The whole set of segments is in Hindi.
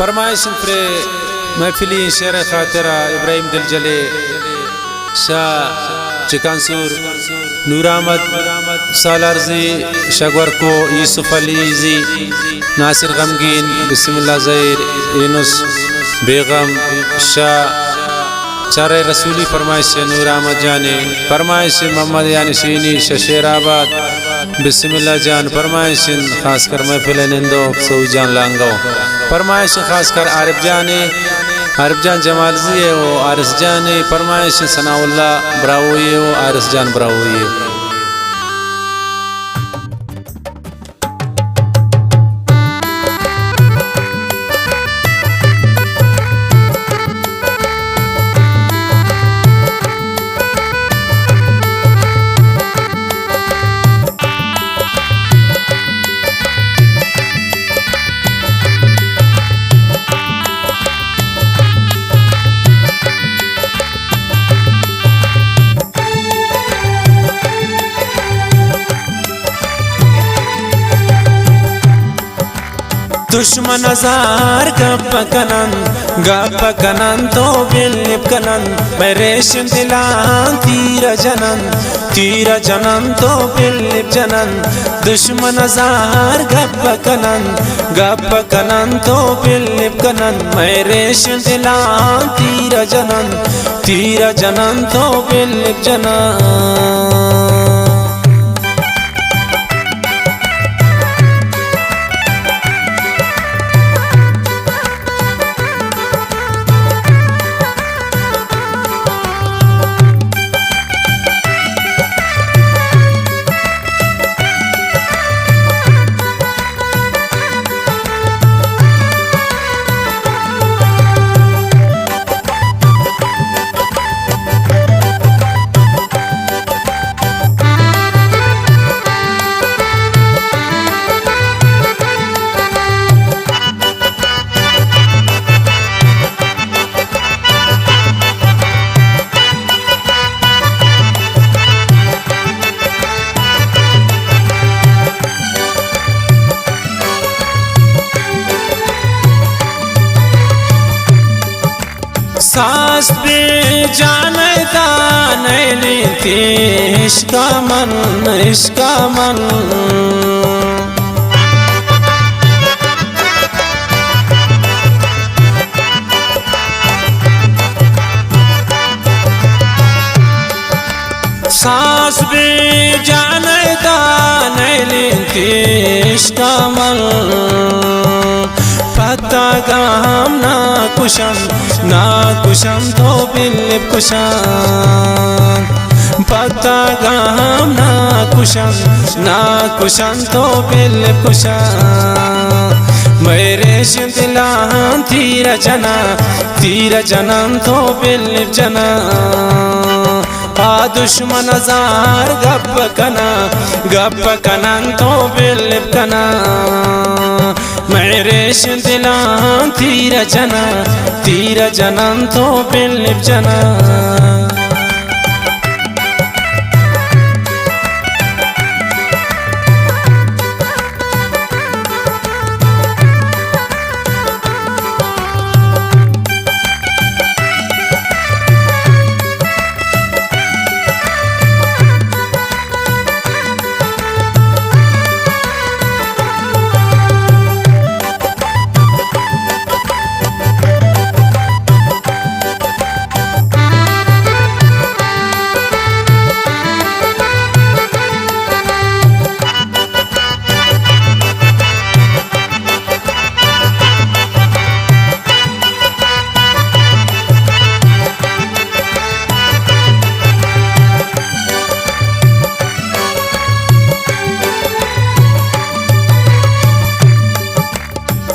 फरमाइश प्रे महफिली शेर खातिरा इब्राहिम दिल जले शाह चिकानसूर नूर अहमद सालारजी शगवर को यूसुफ अलीजी नासिर गमगीन बिस्मिल्लाह ज़हीर यूनुस बेगम शाह चारे रसूली फरमाइश नूर अहमद जाने फरमाइश मोहम्मद यानी शीनी शशेराबाद बिस्मिल्लाह जान फरमाइश खासकर महफिल निंदो सऊ जान लांगो फरमाइश खासकर आरिफ जान जमालजी है वो आरिस जान फरमाइश सनाउल्ला ब्रावोई है वो आरिस जान ब्रावोई है। दुश्मन हजार गप कनन तो बिलिप कनन मैं रेशम दिलान तीर जनन तो बिलिप जनन दुश्मन हजार गप कनन तो बिलिप कनन मैं रेशम दिलान तीर जनन तो बिलिप जनन। सास पे जानता नहीं थी इसका मन सास पे जानता नहीं थी इसका मन पता गाम ना कुशम तो बिलिप कुशान पता गाम ना कुशम तो बिलिप कुशान मेरे दिलान तीर जनन तो बिलिप जना आ दुश्मन हजार गप कनन तो बिलिप कना मेरे दिलान तीर जनन तो बिलिप जना।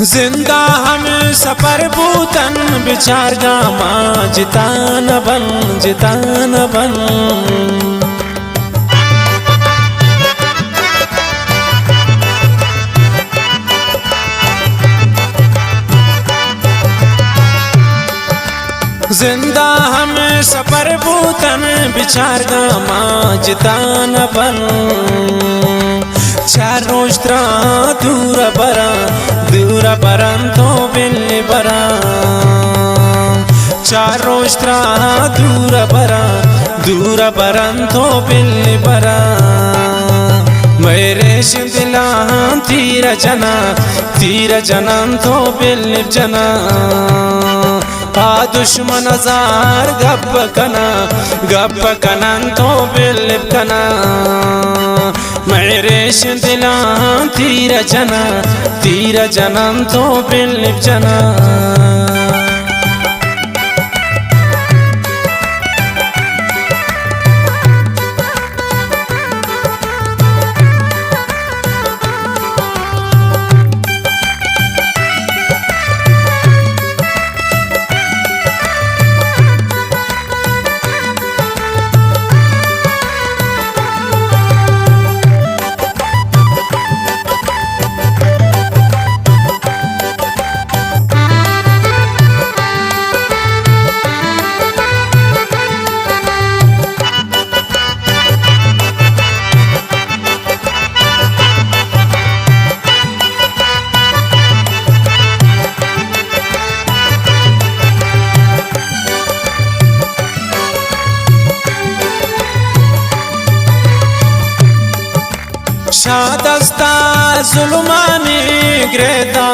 जिंदा हम सफर बूतन बिचार गामा जितान बन जिंदा हम सफर बूतन बिचार गामा जितान बन Charostra dura baran to billi baran Charostra dura baran to billi baran Mere shindilan tira janan to billi jana A dushman azar gabba kanan to billi kana Mere shindilan tira janan to billi jana Shadasta zulmani Greta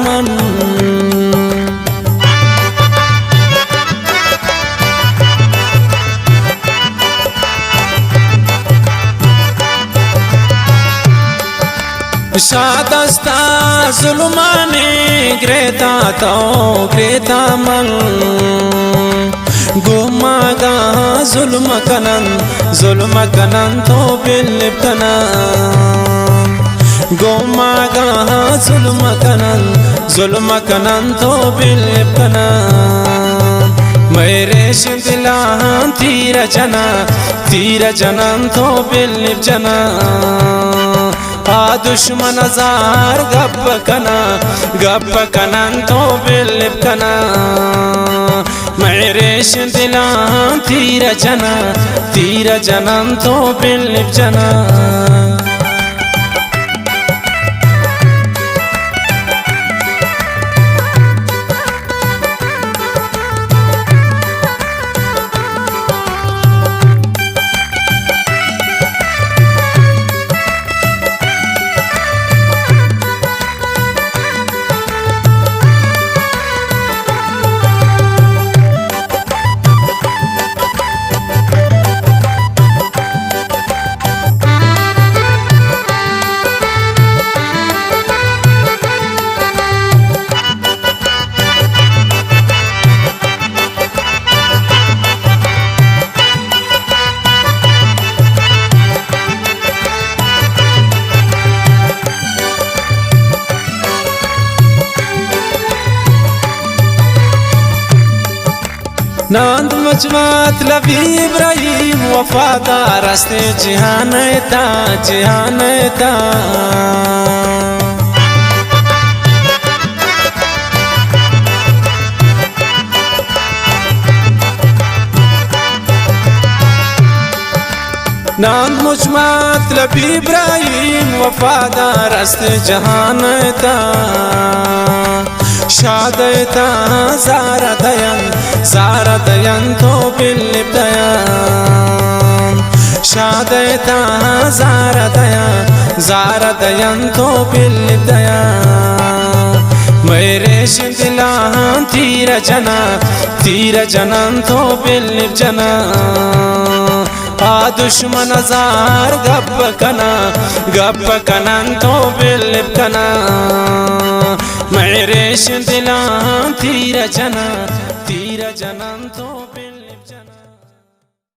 man Shadasta zulmani Greta man Gumaga zulma kanan to bilib kanan Gumaga zulma kanan to bilib kanan Mere shindilan tira janan to bilib jana A dushman azar gabba kanan to bilib kana Mere shindilan tira janan to bilib jana नांद मजमात लबी Ibrahim वफादार रास्ते जहान था नांद मजमात लबी इब्राहिम वफादार रास्ते जहान था Shadayta zara dayan to bilib dayan Shadayta zara dayan to bilib dayan Mere shindilan tira janan to bilib jana A dushman azar gabba kanan to bilib kana Mere shindilan tira janan to